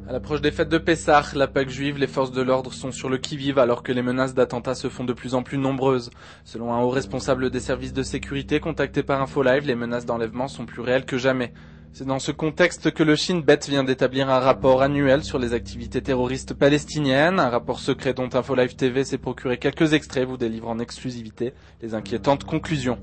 À l'approche des fêtes de Pessah, la Pâque juive, les forces de l'ordre sont sur le qui-vive alors que les menaces d'attentats se font de plus en plus nombreuses. Selon un haut responsable des services de sécurité contacté par InfoLive, les menaces d'enlèvement sont plus réelles que jamais. C'est dans ce contexte que le Shin Bet vient d'établir un rapport annuel sur les activités terroristes palestiniennes, un rapport secret dont InfoLive TV s'est procuré quelques extraits, vous délivrant en exclusivité les inquiétantes conclusions.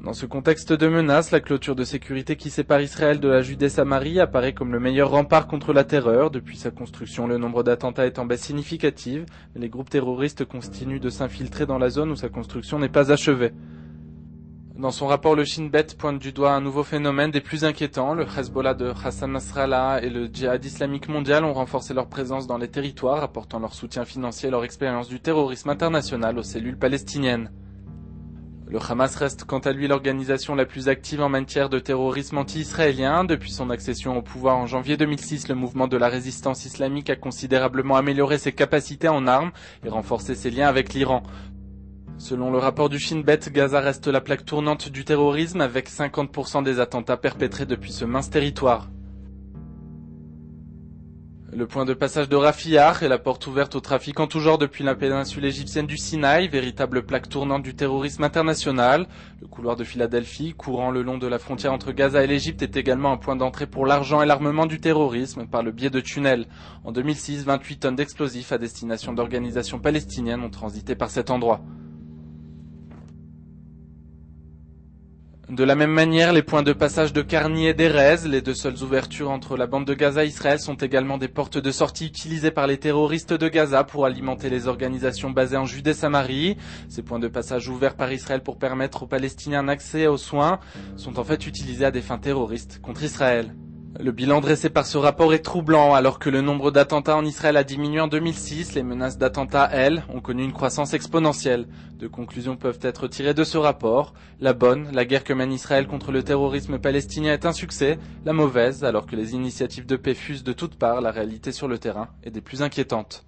Dans ce contexte de menace, la clôture de sécurité qui sépare Israël de la Judée-Samarie apparaît comme le meilleur rempart contre la terreur. Depuis sa construction, le nombre d'attentats est en baisse significative, mais les groupes terroristes continuent de s'infiltrer dans la zone où sa construction n'est pas achevée. Dans son rapport, le Shin Bet pointe du doigt un nouveau phénomène des plus inquiétants. Le Hezbollah de Hassan Nasrallah et le Djihad islamique mondial ont renforcé leur présence dans les territoires, apportant leur soutien financier et leur expérience du terrorisme international aux cellules palestiniennes. Le Hamas reste quant à lui l'organisation la plus active en matière de terrorisme anti-israélien. Depuis son accession au pouvoir en janvier 2006, le mouvement de la résistance islamique a considérablement amélioré ses capacités en armes et renforcé ses liens avec l'Iran. Selon le rapport du Shin Bet, Gaza reste la plaque tournante du terrorisme avec 50% des attentats perpétrés depuis ce mince territoire. Le point de passage de Rafah est la porte ouverte au trafic en tout genre depuis la péninsule égyptienne du Sinaï, véritable plaque tournante du terrorisme international. Le couloir de Philadelphie, courant le long de la frontière entre Gaza et l'Égypte, est également un point d'entrée pour l'argent et l'armement du terrorisme par le biais de tunnels. En 2006, 28 tonnes d'explosifs à destination d'organisations palestiniennes ont transité par cet endroit. De la même manière, les points de passage de Karni et d'Erez, les deux seules ouvertures entre la bande de Gaza et Israël, sont également des portes de sortie utilisées par les terroristes de Gaza pour alimenter les organisations basées en Judée-Samarie. Ces points de passage ouverts par Israël pour permettre aux Palestiniens un accès aux soins sont en fait utilisés à des fins terroristes contre Israël. Le bilan dressé par ce rapport est troublant. Alors que le nombre d'attentats en Israël a diminué en 2006, les menaces d'attentats, elles, ont connu une croissance exponentielle. Deux conclusions peuvent être tirées de ce rapport. La bonne, la guerre que mène Israël contre le terrorisme palestinien est un succès. La mauvaise, alors que les initiatives de paix fusent de toutes parts, la réalité sur le terrain est des plus inquiétantes.